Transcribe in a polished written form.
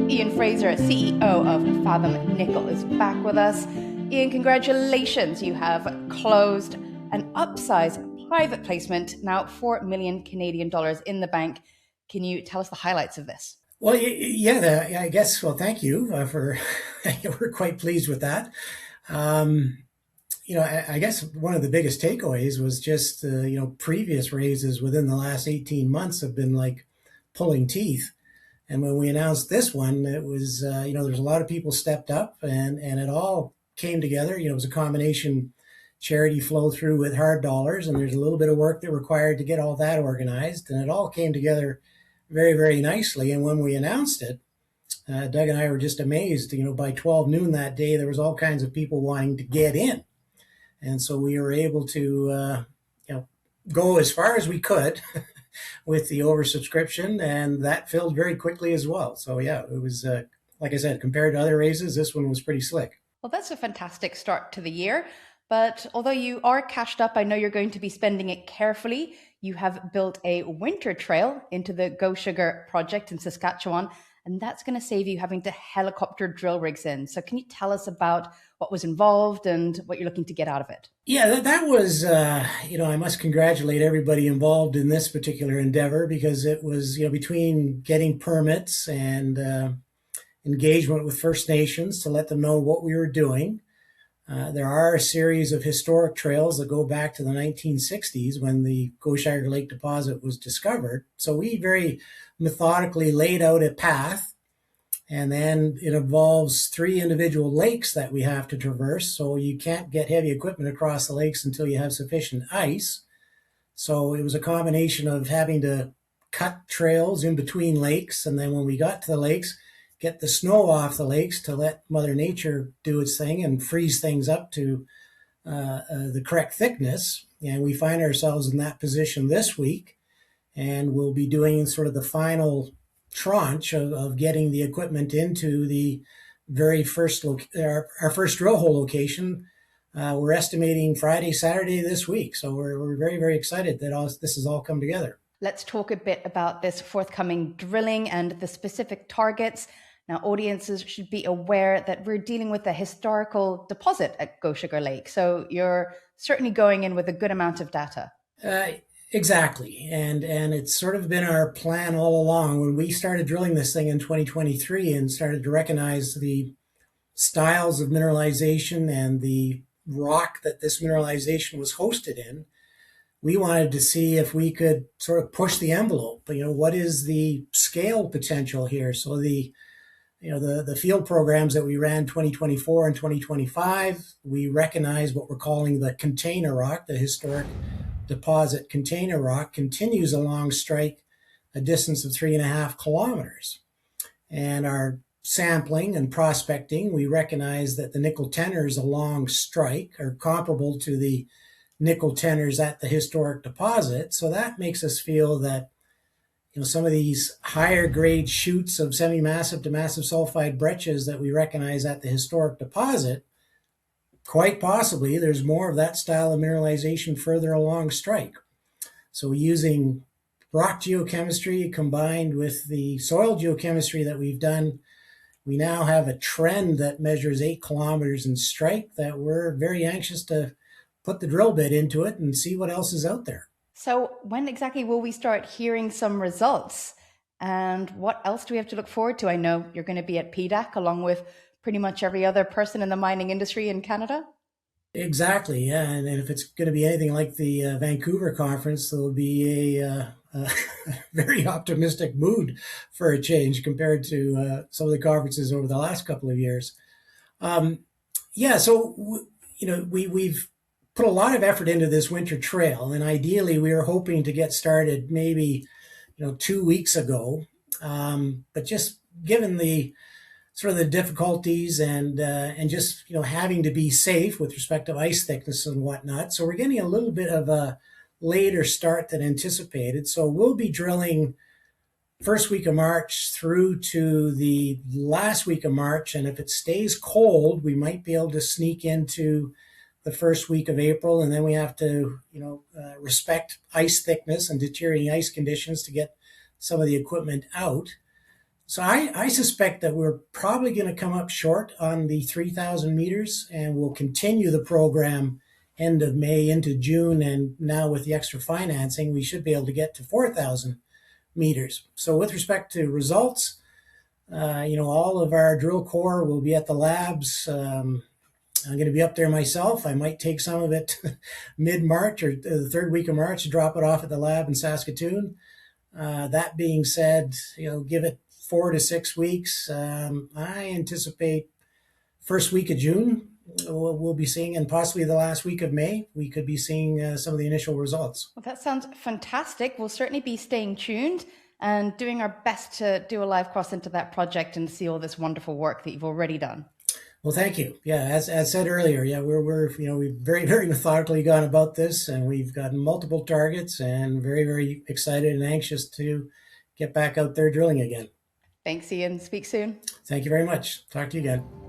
Ian Fraser, CEO of Fathom Nickel, is back with us. Ian, congratulations. You have closed an upsize private placement, now 4 million Canadian dollars in the bank. Can you tell us the highlights of this? Well, yeah, I guess. Well, thank you for. We're quite pleased with that. Um, I guess one of the biggest takeaways was just previous raises within the last 18 months have been like pulling teeth. And when we announced this one, it was there's a lot of people stepped up, and it all came together. It was a combination charity flow through with hard dollars, and there's a little bit of work that required to get all that organized, and it all came together very, very nicely. And when we announced it, Doug and I were just amazed. By 12 noon that day, there was all kinds of people wanting to get in, and so we were able to go as far as we could with the oversubscription, and that filled very quickly as well. So yeah, it was like I said, compared to other raises, this one was pretty slick. Well, that's a fantastic start to the year. But although you are cashed up, I know you're going to be spending it carefully. You have built a winter trail into the Gochager Project in Saskatchewan, and that's going to save you having to helicopter drill rigs in. So can you tell us about what was involved and what you're looking to get out of it? Yeah, that was, I must congratulate everybody involved in this particular endeavor, because it was, between getting permits and engagement with First Nations to let them know what we were doing. There are a series of historic trails that go back to the 1960s when the Gochager Lake Deposit was discovered. So we very methodically laid out a path, and then it involves 3 individual lakes that we have to traverse. So you can't get heavy equipment across the lakes until you have sufficient ice. So it was a combination of having to cut trails in between lakes, and then when we got to the lakes, get the snow off the lakes to let Mother Nature do its thing and freeze things up to the correct thickness. And we find ourselves in that position this week, and we'll be doing sort of the final tranche of getting the equipment into the very first our first drill hole location. We're estimating Friday, Saturday this week. So we're very, very excited that this has all come together. Let's talk a bit about this forthcoming drilling and the specific targets. Now, audiences should be aware that we're dealing with a historical deposit at Gochager Lake. So you're certainly going in with a good amount of data. Exactly. And it's sort of been our plan all along. When we started drilling this thing in 2023 and started to recognize the styles of mineralization and the rock that this mineralization was hosted in, we wanted to see if we could sort of push the envelope. What is the scale potential here? So the field programs that we ran 2024 and 2025, we recognize what we're calling the container rock, the historic deposit container rock, continues along strike a distance of 3.5 kilometers. And our sampling and prospecting, we recognize that the nickel tenors along strike are comparable to the nickel tenors at the historic deposit. So that makes us feel that some of these higher grade shoots of semi-massive to massive sulphide breccias that we recognize at the historic deposit, quite possibly there's more of that style of mineralization further along strike. So using rock geochemistry combined with the soil geochemistry that we've done, we now have a trend that measures 8 kilometers in strike that we're very anxious to put the drill bit into it and see what else is out there. So when exactly will we start hearing some results? And what else do we have to look forward to? I know you're going to be at PDAC along with pretty much every other person in the mining industry in Canada. Exactly, yeah. And if it's going to be anything like the Vancouver conference, there'll be a very optimistic mood for a change compared to some of the conferences over the last couple of years. Yeah, so we've put a lot of effort into this winter trail, and ideally we were hoping to get started maybe 2 weeks ago, but just given the sort of the difficulties and just having to be safe with respect to ice thickness and whatnot, so we're getting a little bit of a later start than anticipated. So we'll be drilling first week of March through to the last week of March, and if it stays cold, we might be able to sneak into the first week of April, and then we have to, respect ice thickness and deteriorating ice conditions to get some of the equipment out. So I suspect that we're probably going to come up short on the 3,000 meters, and we'll continue the program end of May into June. And now with the extra financing, we should be able to get to 4,000 meters. So with respect to results, all of our drill core will be at the labs. I'm going to be up there myself. I might take some of it mid-March or the third week of March, drop it off at the lab in Saskatoon. That being said, give it 4 to 6 weeks. I anticipate first week of June we'll be seeing, and possibly the last week of May, we could be seeing some of the initial results. Well, that sounds fantastic. We'll certainly be staying tuned and doing our best to do a live cross into that project and see all this wonderful work that you've already done. Well, thank you. Yeah, as said earlier, yeah, we've very methodically gone about this, and we've got multiple targets, and very excited and anxious to get back out there drilling again. Thanks, Ian. Speak soon. Thank you very much. Talk to you again.